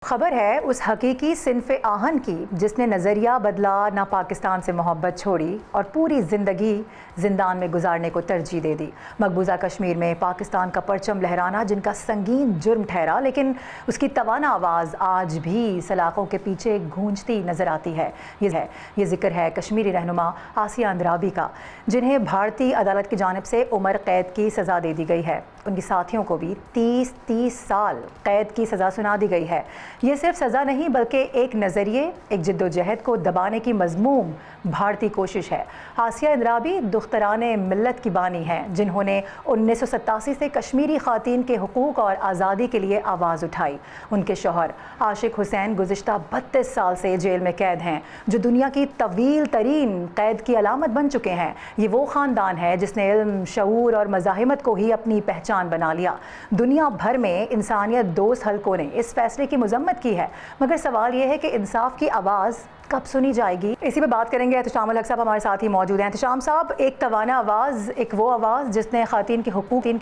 خبر ہے اس حقیقی صنف آہن کی جس نے نظریہ بدلا، نہ پاکستان سے محبت چھوڑی اور پوری زندگی زندان میں گزارنے کو ترجیح دے دی۔ مقبوضہ کشمیر میں پاکستان کا پرچم لہرانا جن کا سنگین جرم ٹھہرا، لیکن اس کی توانا آواز آج بھی سلاخوں کے پیچھے گونجتی نظر آتی ہے۔ یہ ذکر ہے کشمیری رہنما آسیہ اندرابی کا، جنہیں بھارتی عدالت کی جانب سے عمر قید کی سزا دے دی گئی ہے۔ ان کی ساتھیوں کو بھی 30 سال قید کی سزا سنا دی گئی ہے۔ یہ صرف سزا نہیں بلکہ ایک نظریے، ایک جدوجہد کو دبانے کی مذموم بھارتی کوشش ہے۔ آسیہ اندرابی دختران ملت کی بانی ہیں، جنہوں نے 1987 سے کشمیری خواتین کے حقوق اور آزادی کے لیے آواز اٹھائی۔ ان کے شوہر عاشق حسین گزشتہ 32 سال سے جیل میں قید ہیں، جو دنیا کی طویل ترین قید کی علامت بن چکے ہیں۔ یہ وہ خاندان ہے جس نے علم، شعور اور مزاحمت کو ہی اپنی پہچان بنا لیا۔ دنیا بھر میں انسانیت دوست حلقوں نے اس فیصلے کی مذمت کی ہے، مگر سوال یہ ہے کہ انصاف کی آواز کب سنی جائے گی؟ اسی پہ بات کریں گے۔ احتشام الحق صاحب ہمارے ساتھ ہی موجود ہیں۔ احتشام صاحب، ایک توانا آواز، ایک وہ آواز جس نے خواتین کے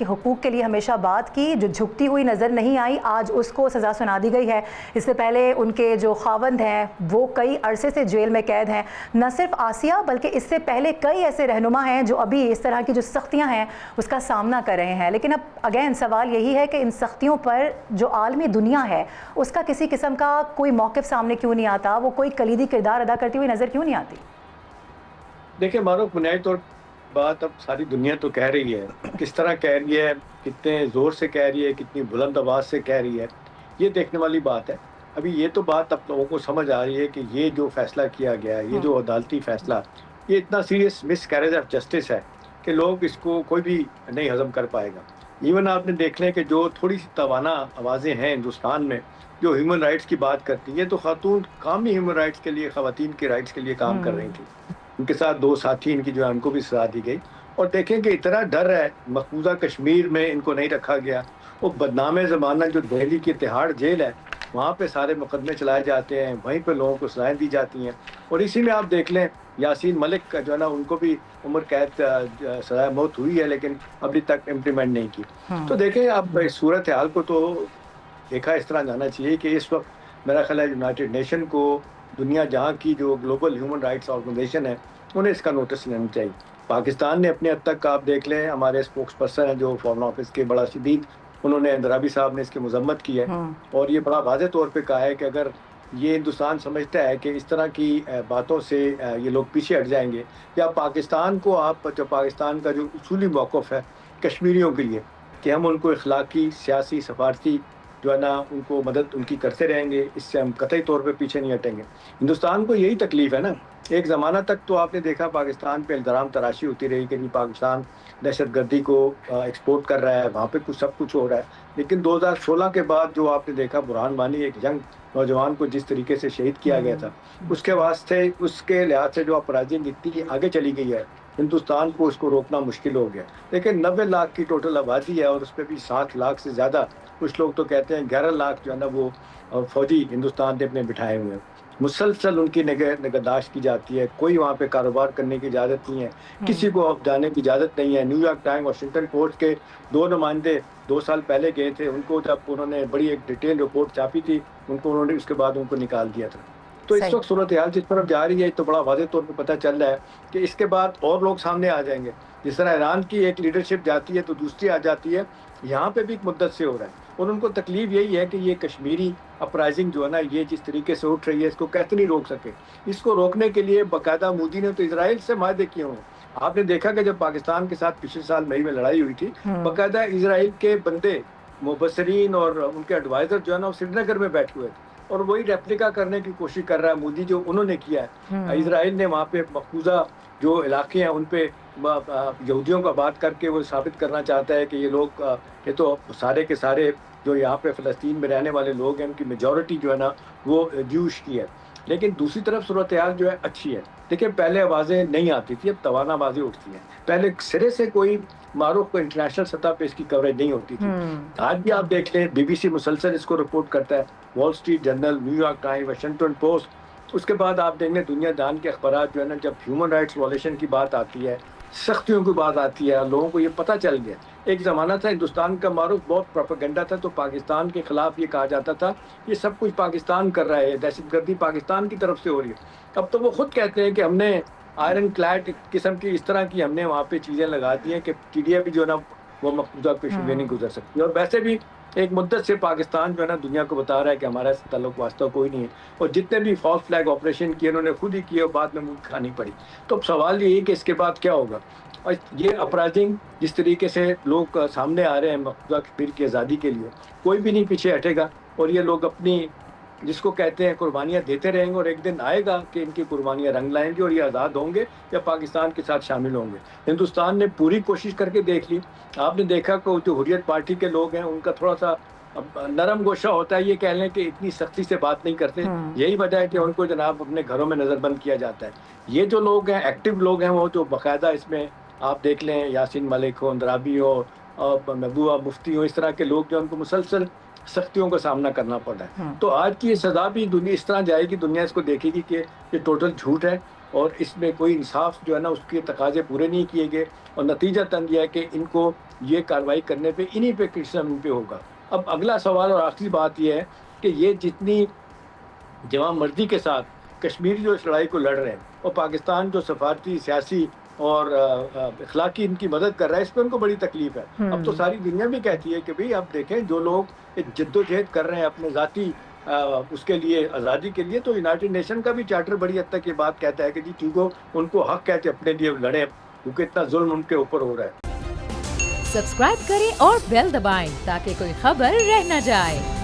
حقوق کے لیے ہمیشہ بات کی، جو جھکتی ہوئی نظر نہیں آئی، آج اس کو سزا سنا دی گئی ہے۔ اس سے پہلے ان کے جو خاوند ہیں وہ کئی عرصے سے جیل میں قید ہیں۔ نہ صرف آسیہ بلکہ اس سے پہلے کئی ایسے رہنما ہیں جو ابھی اس طرح کی جو سختیاں ہیں اس کا سامنا کر رہے ہیں، لیکن اب اگین سوال یہی ہے کہ ان سختیوں پر جو عالمی دنیا ہے اس کا کسی قسم کا کوئی موقف سامنے کیوں نہیں آتا؟ وہ کوئی کلیدی کردار ادا کرتی ہوئی نظر کیوں نہیں آتی؟ دیکھیں معروف، بنیادی طور بات اب ساری دنیا تو کہہ رہی ہے، کس طرح کہہ رہی ہے، کتنے زور سے کہہ رہی ہے، کتنی بلند آواز سے کہہ رہی ہے، یہ دیکھنے والی بات ہے۔ ابھی یہ تو بات اب لوگوں کو سمجھ آ رہی ہے کہ یہ جو فیصلہ کیا گیا ہے، یہ جو عدالتی فیصلہ، یہ اتنا serious miss carriage of justice ہے کہ لوگ اس کو کوئی بھی نہیں ہضم کر پائے گا۔ ایون آپ نے دیکھ لیں کہ جو تھوڑی سی توانا آوازیں ہیں ہندوستان میں جو ہیومن رائٹس کی بات کرتی ہیں، یہ تو خاتون کام ہی ہیومن رائٹس کے لیے، خواتین کے رائٹس کے لیے کام کر رہی تھی۔ ان کے ساتھ 2 ساتھی ان کی جو ہے ان کو بھی سزا دی گئی۔ اور دیکھیں کہ اتنا ڈر ہے، مقبوضہ کشمیر میں ان کو نہیں رکھا گیا۔ وہ بدنام زمانہ جو دہلی کی تہاڑ جیل ہے، وہاں پہ سارے مقدمے چلائے جاتے ہیں، وہیں پہ لوگوں کو سزائیں دی جاتی ہیں۔ اور اسی میں آپ دیکھ لیں یاسین ملک کا جو ہے نا، ان کو بھی عمر قید سزائے موت ہوئی ہے، لیکن ابھی تک امپلیمنٹ نہیں کی۔ تو دیکھیں اب اس صورتحال کو تو دیکھا اس طرح جانا چاہیے کہ اس وقت میرا خیال ہے یونائٹڈ نیشن کو، دنیا جہاں کی جو گلوبل ہیومن رائٹس آرگنائزیشن ہے، انہیں اس کا نوٹس لینا چاہیے۔ پاکستان نے اپنے حد تک، آپ دیکھ لیں ہمارے اسپوکس پرسن ہیں جو فارن آفس کے، بڑا شدید انہوں نے، اندرابی صاحب نے اس کی مذمت کی ہے اور یہ بڑا واضح طور پہ کہا ہے کہ اگر یہ ہندوستان سمجھتا ہے کہ اس طرح کی باتوں سے یہ لوگ پیچھے ہٹ جائیں گے، یا پاکستان کو، آپ جو پاکستان کا جو اصولی موقف ہے کشمیریوں کے لیے کہ ہم ان کو اخلاقی، سیاسی، سفارتی جو ہے نا ان کو مدد ان کی کرتے رہیں گے، اس سے ہم قطعی طور پہ پیچھے نہیں ہٹیں گے۔ ہندوستان کو یہی تکلیف ہے نا۔ ایک زمانہ تک تو آپ نے دیکھا پاکستان پہ الزام تراشی ہوتی رہی کہ پاکستان دہشت گردی کو ایکسپورٹ کر رہا ہے، وہاں پہ سب کچھ ہو رہا ہے۔ لیکن 2016 کے بعد جو آپ نے دیکھا، برہان وانی ایک ینگ نوجوان کو جس طریقے سے شہید کیا گیا تھا، اس کے واسطے، اس کے لحاظ سے جو اپرائزنگ اتنی آگے چلی گئی ہے، ہندوستان کو اس کو روکنا مشکل ہو گیا۔ لیکن 90 لاکھ کی ٹوٹل آبادی ہے اور اس پہ بھی 7 لاکھ سے زیادہ، کچھ لوگ تو کہتے ہیں 11 لاکھ جو ہے نا وہ فوجی ہندوستان نے اپنے بٹھائے ہوئے ہیں۔ مسلسل ان کی نگہداشت کی جاتی ہے، کوئی وہاں پہ کاروبار کرنے کی اجازت نہیں ہے، کسی کو جانے کی اجازت نہیں ہے۔ New York Time, Washington post کے 2 نمائندے 2 سال پہلے گئے تھے، ان کو جب انہوں نے بڑی ایک ڈیٹیل رپورٹ چھاپی تھی، ان کو انہوں نے اس کے بعد ان کو نکال دیا تھا۔ تو اس وقت صورتحال جس طرف جا رہی ہے تو بڑا واضح طور پہ پتہ چل رہا ہے کہ اس کے بعد اور لوگ سامنے آ جائیں گے۔ جس طرح ایران کی ایک لیڈرشپ جاتی ہے تو دوسری آ جاتی ہے، یہاں پہ بھی ایک مدت سے ہو رہا ہے۔ اور ان کو تکلیف یہی ہے کہ یہ کشمیری اپرائزنگ جو ہے نا، یہ جس طریقے سے اٹھ رہی ہے، اس کو کیسے نہیں روک سکے۔ اس کو روکنے کے لیے باقاعدہ مودی نے تو اسرائیل سے معاہدے کیے ہوئے ہیں۔ آپ نے دیکھا کہ جب پاکستان کے ساتھ پچھلے سال مئی میں لڑائی ہوئی تھی، باقاعدہ اسرائیل کے بندے، مبصرین اور ان کے ایڈوائزر جو ہے نا، وہ سری نگر میں بیٹھے ہوئے تھے اور وہی ریپلیکا کرنے کی کوشش کر رہا ہے مودی، جو انہوں نے کیا ہے۔ اسرائیل نے وہاں پہ مقبوضہ جو علاقے ہیں ان پہ یہودیوں کا بات کر کے وہ ثابت کرنا چاہتا ہے کہ یہ لوگ، یہ تو سارے کے سارے جو یہاں پہ فلسطین میں رہنے والے لوگ ہیں، ان کی میجورٹی جو ہے نا وہ جوش کی ہے۔ لیکن دوسری طرف صورتحال جو ہے اچھی ہے۔ دیکھیں پہلے آوازیں نہیں آتی تھی، اب توانا آوازیں اٹھتی ہیں۔ پہلے سرے سے کوئی معروف کو انٹرنیشنل سطح پہ اس کی کوریج نہیں ہوتی تھی۔ آج بھی آپ دیکھ لیں، بی بی سی مسلسل اس کو رپورٹ کرتا ہے، Wall Street Journal, New York Time, Washington Post. اس کے بعد آپ دیکھ لیں دنیا دان کے اخبارات جو ہے نا، جب ہیومن رائٹس وائلیشن کی بات آتی ہے، سختیوں کی بات آتی ہے، لوگوں کو یہ پتہ چل گیا۔ ایک زمانہ تھا ہندوستان کا معروف بہت پروپیگنڈا تھا، تو پاکستان کے خلاف یہ کہا جاتا تھا یہ سب کچھ پاکستان کر رہا ہے، دہشت گردی پاکستان کی طرف سے ہو رہی ہے۔ اب تو وہ خود کہتے ہیں کہ ہم نے آئرن کلیڈ قسم کی اس طرح کی ہم نے وہاں پہ چیزیں لگا دی ہیں کہ ٹی بھی جو ہے نا وہ مقبوضہ کشمیر نہیں گزر سکتی، اور ویسے بھی ایک مدت سے پاکستان جو ہے نا دنیا کو بتا رہا ہے کہ ہمارا اس تعلق واسطہ کوئی نہیں ہے، اور جتنے بھی فالس فلیگ آپریشن کیے انہوں نے خود ہی کیے اور بعد میں منہ کھانی پڑی۔ تو اب سوال یہ ہے کہ اس کے بعد کیا ہوگا، اور یہ اپرائزنگ جس طریقے سے لوگ سامنے آ رہے ہیں مقبوضہ کشمیر کی آزادی کے لیے، کوئی بھی نہیں پیچھے ہٹے گا، اور یہ لوگ اپنی جس کو کہتے ہیں قربانیاں دیتے رہیں گے، اور ایک دن آئے گا کہ ان کی قربانیاں رنگ لائیں گی اور یہ آزاد ہوں گے یا پاکستان کے ساتھ شامل ہوں گے۔ ہندوستان نے پوری کوشش کر کے دیکھ لی، آپ نے دیکھا کہ جو حریت پارٹی کے لوگ ہیں ان کا تھوڑا سا نرم گوشہ ہوتا ہے، یہ کہہ لیں کہ اتنی سختی سے بات نہیں کرتے، یہی وجہ ہے کہ ان کو جناب اپنے گھروں میں نظر بند کیا جاتا ہے۔ یہ جو لوگ ہیں ایکٹیو لوگ ہیں، وہ جو باقاعدہ اس میں آپ دیکھ لیں یاسین ملک ہو، اندرابی ہو، اور محبوبہ مفتی ہو، اس طرح کے لوگ جو ان کو مسلسل سختیوں کا سامنا کرنا پڑ رہا ہے۔ تو آج کی یہ سزا بھی دنیا اس طرح جائے گی، دنیا اس کو دیکھے گی کہ یہ ٹوٹل جھوٹ ہے اور اس میں کوئی انصاف جو ہے نا اس کے تقاضے پورے نہیں کیے گئے، اور نتیجہ تن یہ ہے کہ ان کو یہ کارروائی کرنے پہ انہی پہ کرسم پہ ہوگا۔ اب اگلا سوال اور آخری بات یہ ہے کہ یہ جتنی جوان مرضی کے ساتھ کشمیری جو اس لڑائی کو لڑ رہے ہیں، اور پاکستان جو سفارتی، سیاسی اور اخلاقی ان کی مدد کر رہا ہے، اس پہ ان کو بڑی تکلیف ہے۔ اب تو ساری دنیا بھی کہتی ہے کہ بھئی اب دیکھیں جو لوگ جد و جہد کر رہے ہیں اپنے ذاتی اس کے لیے، آزادی کے لیے، تو یونائٹڈ نیشن کا بھی چارٹر بڑی حد تک یہ بات کہتا ہے کہ جی ٹھیک ہو، ان کو حق ہے کہ اپنے لیے لڑیں، کیونکہ اتنا ظلم ان کے اوپر ہو رہا ہے۔ سبسکرائب کریں اور بیل دبائیں تاکہ کوئی خبر رہ نہ جائے۔